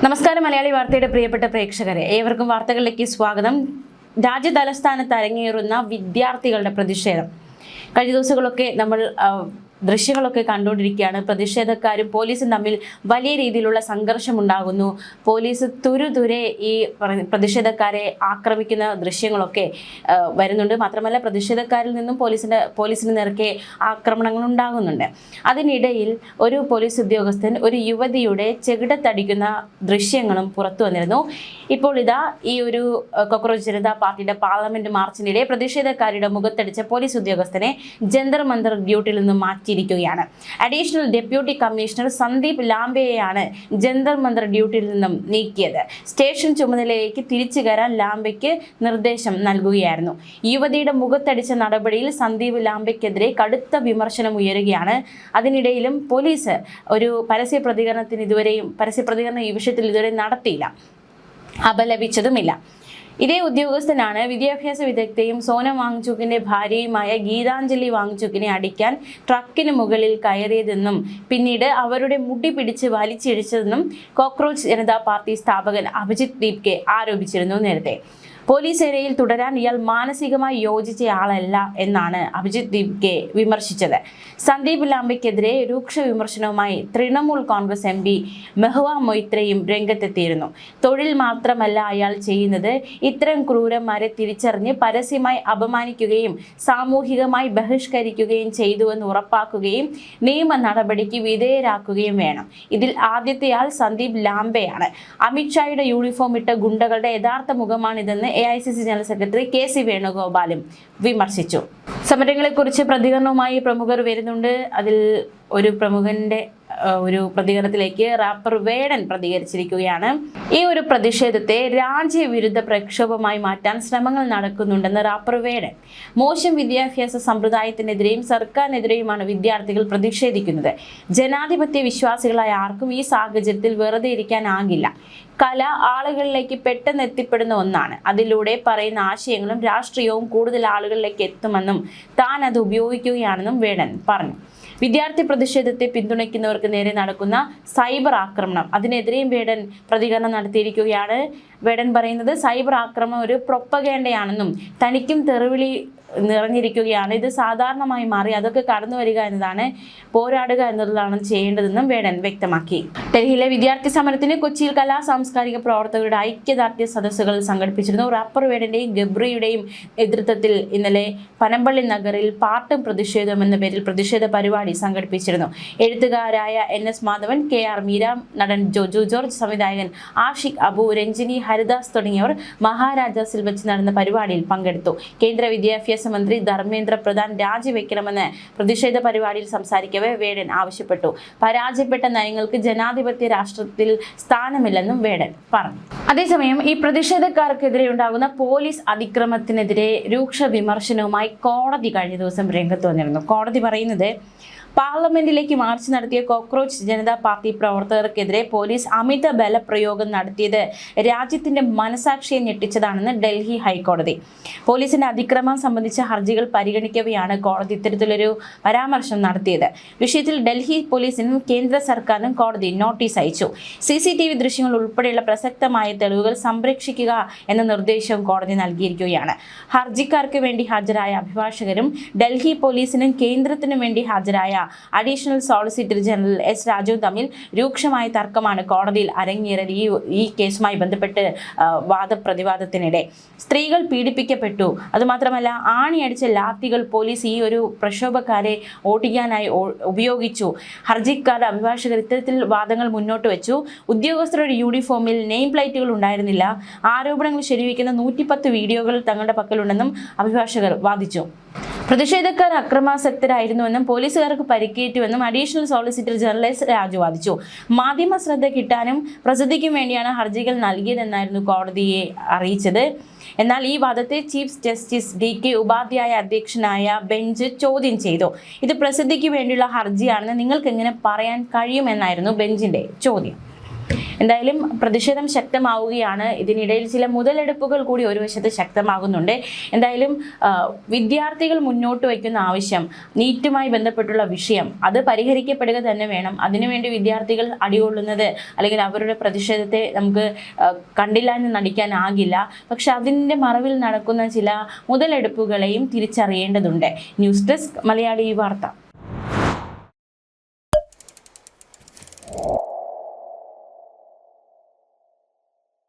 നമസ്കാരം മലയാളി വാർത്തയുടെ പ്രിയപ്പെട്ട പ്രേക്ഷകരെ, ഏവർക്കും വാർത്തകളിലേക്ക് സ്വാഗതം. രാജ്യതലസ്ഥാനത്ത് അരങ്ങേറുന്ന വിദ്യാർത്ഥികളുടെ പ്രതിഷേധം കഴിഞ്ഞ ദിവസങ്ങളൊക്കെ നമ്മൾ ദൃശ്യങ്ങളൊക്കെ കണ്ടുകൊണ്ടിരിക്കുകയാണ്. പ്രതിഷേധക്കാരും പോലീസും തമ്മിൽ വലിയ രീതിയിലുള്ള സംഘർഷമുണ്ടാകുന്നു. പോലീസ് തുരുതുരെ ഈ പ്രതിഷേധക്കാരെ ആക്രമിക്കുന്ന ദൃശ്യങ്ങളൊക്കെ വരുന്നുണ്ട്. മാത്രമല്ല പ്രതിഷേധക്കാരിൽ നിന്നും പോലീസിന് നേർക്ക് ആക്രമണങ്ങൾ ഉണ്ടാകുന്നുണ്ട്. അതിനിടയിൽ ഒരു പോലീസ് ഉദ്യോഗസ്ഥൻ ഒരു യുവതിയുടെ ചെകിടത്തടിക്കുന്ന ദൃശ്യങ്ങളും പുറത്തു വന്നിരുന്നു. ഇപ്പോൾ ഇതാ ഈ ഒരു കോക്രോച്ച് ജനതാ പാർട്ടിയുടെ പാർലമെന്റ് മാർച്ചിനിടെ പ്രതിഷേധക്കാരുടെ മുഖത്തടിച്ച പോലീസ് ഉദ്യോഗസ്ഥനെ ജന്തർ മന്ദർ ഡ്യൂട്ടിയിൽ നിന്നും മാറ്റിയിരിക്കുകയാണ്. അഡീഷണൽ ഡെപ്യൂട്ടി കമ്മീഷണർ സന്ദീപ് ലാംബയെയാണ് ജന്തർ മന്ദർ ഡ്യൂട്ടിയിൽ നിന്നും നീക്കിയത്. സ്റ്റേഷൻ ചുമതലയിലേക്ക് തിരിച്ചു കയറാൻ ലാംബയ്ക്ക് നിർദ്ദേശം നൽകുകയായിരുന്നു. യുവതിയുടെ മുഖത്തടിച്ച നടപടിയിൽ സന്ദീപ് ലാംബയ്ക്കെതിരെ കടുത്ത വിമർശനം ഉയരുകയാണ്. അതിനിടയിലും പോലീസ് ഒരു പരസ്യ പ്രതികരണം ഈ വിഷയത്തിൽ ഇതുവരെ നടത്തിയില്ല, അപലപിച്ചതുമില്ല. ഇതേ ഉദ്യോഗസ്ഥനാണ് വിദ്യാഭ്യാസ വിദഗ്ധയും സോനം വാങ്ചുക്കിന്റെ ഭാര്യയുമായ ഗീതാഞ്ജലി വാങ്ചുക്കിനെ അടിക്കാൻ ട്രക്കിന് മുകളിൽ കയറിയതെന്നും പിന്നീട് അവരുടെ മുടി പിടിച്ച് വലിച്ചിഴിച്ചതെന്നും കോക്രോച്ച് ജനതാ പാർട്ടി സ്ഥാപകൻ അഭിജിത്ത് ദീപ്കെ ആരോപിച്ചിരുന്നു നേരത്തെ. പോലീസ് സേനയിൽ തുടരാൻ ഇയാൾ മാനസികമായി യോജിച്ചയാളല്ല എന്നാണ് അഭിജിത്ത് ദീപ്കെ വിമർശിച്ചത്. സന്ദീപ് ലാംബയ്ക്കെതിരെ രൂക്ഷ വിമർശനവുമായി തൃണമൂൽ കോൺഗ്രസ് MP മെഹുവ മൊയ്ത്രയും രംഗത്തെത്തിയിരുന്നു. തൊഴിൽ മാത്രമല്ല അയാൾ ചെയ്യുന്നത്, ഇത്തരം ക്രൂരന്മാരെ തിരിച്ചറിഞ്ഞ് പരസ്യമായി അപമാനിക്കുകയും സാമൂഹികമായി ബഹിഷ്കരിക്കുകയും ചെയ്തുവെന്ന് ഉറപ്പാക്കുകയും നിയമ നടപടിക്ക് വിധേയരാക്കുകയും വേണം. ഇതിൽ ആദ്യത്തെയാൾ സന്ദീപ് ലാംബയാണ്. അമിത്ഷായുടെ യൂണിഫോം ഇട്ട ഗുണ്ടകളുടെ യഥാർത്ഥ മുഖമാണിതെന്ന് AICC ജനറൽ സെക്രട്ടറി KC വേണുഗോപാലും വിമർശിച്ചു. സമരങ്ങളെക്കുറിച്ച് പ്രതികരണവുമായി പ്രമുഖർ വരുന്നുണ്ട്. അതിൽ ഒരു പ്രമുഖന്റെ ഒരു പ്രതികരണത്തിലേക്ക് റാപ്പർ വേടൻ പ്രതികരിച്ചിരിക്കുകയാണ്. ഈ ഒരു പ്രതിഷേധത്തെ രാജ്യവിരുദ്ധ പ്രക്ഷോഭമായി മാറ്റാൻ ശ്രമങ്ങൾ നടക്കുന്നുണ്ടെന്ന് റാപ്പർ വേടൻ. മോശം വിദ്യാഭ്യാസ സമ്പ്രദായത്തിനെതിരെയും സർക്കാരിനെതിരെയുമാണ് വിദ്യാർത്ഥികൾ പ്രതിഷേധിക്കുന്നത്. ജനാധിപത്യ വിശ്വാസികളായ ആർക്കും ഈ സാഹചര്യത്തിൽ വെറുതെ ഇരിക്കാനാകില്ല. കല ആളുകളിലേക്ക് പെട്ടെന്ന് എത്തിപ്പെടുന്ന ഒന്നാണ്. അതിലൂടെ പറയുന്ന ആശയങ്ങളും രാഷ്ട്രീയവും കൂടുതൽ ആളുകളിലേക്ക് എത്തുമെന്നും താൻ അത് ഉപയോഗിക്കുകയാണെന്നും വേടൻ പറഞ്ഞു. വിദ്യാർത്ഥി പ്രതിഷേധത്തെ പിന്തുണയ്ക്കുന്നവർക്ക് നേരെ നടക്കുന്ന സൈബർ ആക്രമണം, അതിനെതിരെയും വേടൻ പ്രതികരണം നടത്തിയിരിക്കുകയാണ്. വേടൻ പറയുന്നത് സൈബർ ആക്രമണം ഒരു പ്രൊപ്പഗേണ്ടയാണെന്നും തനിക്കും തെറിവിളി നിറഞ്ഞിരിക്കുകയാണ്. ഇത് സാധാരണമായി മാറി അതൊക്കെ കടന്നു വരിക എന്നതാണ്, പോരാടുക എന്നതാണ് ചെയ്യേണ്ടതെന്നും വേടൻ വ്യക്തമാക്കി. ഡൽഹിയിലെ വിദ്യാർത്ഥി സമരത്തിന് കൊച്ചിയിൽ കലാ സാംസ്കാരിക പ്രവർത്തകരുടെ ഐക്യദാർഢ്യ സദസ്സുകൾ സംഘടിപ്പിച്ചിരുന്നു. റാപ്പർ വേടന്റെയും ഗബ്രിയുടെയും നേതൃത്വത്തിൽ ഇന്നലെ പനമ്പള്ളി നഗറിൽ പാട്ടും പ്രതിഷേധം എന്ന പേരിൽ പ്രതിഷേധ പരിപാടി സംഘടിപ്പിച്ചിരുന്നു. എഴുത്തുകാരായ NS മാധവൻ, KR മീര, നടൻ ജോജു ജോർജ്, സംവിധായകൻ ആഷിഖ് അബു, രഞ്ജിനി, ഹരിദാസ് തുടങ്ങിയവർ മഹാരാജാസിൽ വെച്ച് നടന്ന പരിപാടിയിൽ പങ്കെടുത്തു. കേന്ദ്ര വിദ്യാഭ്യാസ മന്ത്രി ധർമ്മേന്ദ്ര പ്രധാൻ രാജിവെക്കണമെന്ന് പ്രതിഷേധ പരിപാടിയിൽ സംസാരിക്കവേ വേടൻ ആവശ്യപ്പെട്ടു. പരാജയപ്പെട്ട നയങ്ങൾക്ക് ജനാധിപത്യ രാഷ്ട്രത്തിൽ സ്ഥാനമില്ലെന്നും വേടൻ പറഞ്ഞു. അതേസമയം ഈ പ്രതിഷേധക്കാർക്കെതിരെ ഉണ്ടാകുന്ന പോലീസ് അതിക്രമത്തിനെതിരെ രൂക്ഷ വിമർശനവുമായി കോടതി കഴിഞ്ഞ ദിവസം രംഗത്ത് വന്നിരുന്നു. കോടതി പറയുന്നത് പാർലമെന്റിലേക്ക് മാർച്ച് നടത്തിയ കോക്രോച്ച് ജനതാ പാർട്ടി പ്രവർത്തകർക്കെതിരെ പോലീസ് അമിത ബലപ്രയോഗം നടത്തിയത് രാജ്യത്തിന്റെ മനസാക്ഷിയെ ഞെട്ടിച്ചതാണെന്ന് ഡൽഹി ഹൈക്കോടതി. പോലീസിന്റെ അതിക്രമം സംബന്ധിച്ച ഹർജികൾ പരിഗണിക്കവെയാണ് കോടതി ഇത്തരത്തിലൊരു പരാമർശം നടത്തിയത്. വിഷയത്തിൽ ഡൽഹി പോലീസിനും കേന്ദ്ര സർക്കാരിനും കോടതി നോട്ടീസ് അയച്ചു. CCTV ദൃശ്യങ്ങൾ ഉൾപ്പെടെയുള്ള പ്രസക്തമായ തെളിവുകൾ സംരക്ഷിക്കുക എന്ന നിർദ്ദേശവും കോടതി നൽകിയിരിക്കുകയാണ്. ഹർജിക്കാർക്ക് വേണ്ടി ഹാജരായ അഭിഭാഷകരും ഡൽഹി പോലീസിനും കേന്ദ്രത്തിനും വേണ്ടി ഹാജരായ അഡീഷണൽ സോളിസിറ്റർ ജനറൽ S രാജുവും തമ്മിൽ രൂക്ഷമായ തർക്കമാണ് കോടതിയിൽ അരങ്ങേറിയത്. ഈ കേസുമായി ബന്ധപ്പെട്ട് വാദപ്രതിവാദത്തിനിടെ സ്ത്രീകൾ പീഡിപ്പിക്കപ്പെട്ടു, അതുമാത്രമല്ല ആണിയടിച്ച ലാത്തികൾ പോലീസ് ഈ ഒരു പ്രക്ഷോഭക്കാരെ ഓടിക്കാനായി ഉപയോഗിച്ചു. ഹർജിക്കാരുടെ അഭിഭാഷകർ ഇത്തരത്തിൽ വാദങ്ങൾ മുന്നോട്ട് വെച്ചു. ഉദ്യോഗസ്ഥരുടെ യൂണിഫോമിൽ നെയിം പ്ലേറ്റുകൾ ഉണ്ടായിരുന്നില്ല. ആരോപണങ്ങൾ ശരിവയ്ക്കുന്ന 110 വീഡിയോകൾ തങ്ങളുടെ പക്കലുണ്ടെന്നും അഭിഭാഷകർ വാദിച്ചു. പ്രതിഷേധക്കാർ അക്രമാസക്തരായിരുന്നുവെന്നും പോലീസുകാർക്ക് പരിക്കേറ്റുവെന്നും additional solicitor general S Raju വാദിച്ചു. മാധ്യമ ശ്രദ്ധ കിട്ടാനും പ്രസിദ്ധിക്കും വേണ്ടിയാണ് ഹർജികൾ നൽകിയതെന്നായിരുന്നു കോടതിയെ അറിയിച്ചത്. എന്നാൽ ഈ വാദത്തെ ചീഫ് ജസ്റ്റിസ് DK ഉപാധ്യായ അധ്യക്ഷനായ ബെഞ്ച് ചോദ്യം ചെയ്തു. ഇത് പ്രസിദ്ധിക്ക് വേണ്ടിയുള്ള ഹർജിയാണെന്ന് നിങ്ങൾക്ക് എങ്ങനെ പറയാൻ കഴിയുമെന്നായിരുന്നു ബെഞ്ചിന്റെ ചോദ്യം. എന്തായാലും പ്രതിഷേധം ശക്തമാവുകയാണ്. ഇതിനിടയിൽ ചില മുതലെടുപ്പുകൾ കൂടി ഒരു വശത്ത് ശക്തമാകുന്നുണ്ട്. എന്തായാലും വിദ്യാർത്ഥികൾ മുന്നോട്ട് വയ്ക്കുന്ന ആവശ്യം, നീറ്റുമായി ബന്ധപ്പെട്ടുള്ള വിഷയം, അത് പരിഹരിക്കപ്പെടുക തന്നെ വേണം. അതിനുവേണ്ടി വിദ്യാർത്ഥികൾ അടികൊള്ളുന്നത് അല്ലെങ്കിൽ അവരുടെ പ്രതിഷേധത്തെ നമുക്ക് കണ്ടില്ല എന്ന് നടിക്കാനാകില്ല. പക്ഷെ അതിൻ്റെ മറവിൽ നടക്കുന്ന ചില മുതലെടുപ്പുകളെയും തിരിച്ചറിയേണ്ടതുണ്ട്. ന്യൂസ് ഡെസ്ക് മലയാളി വാർത്ത.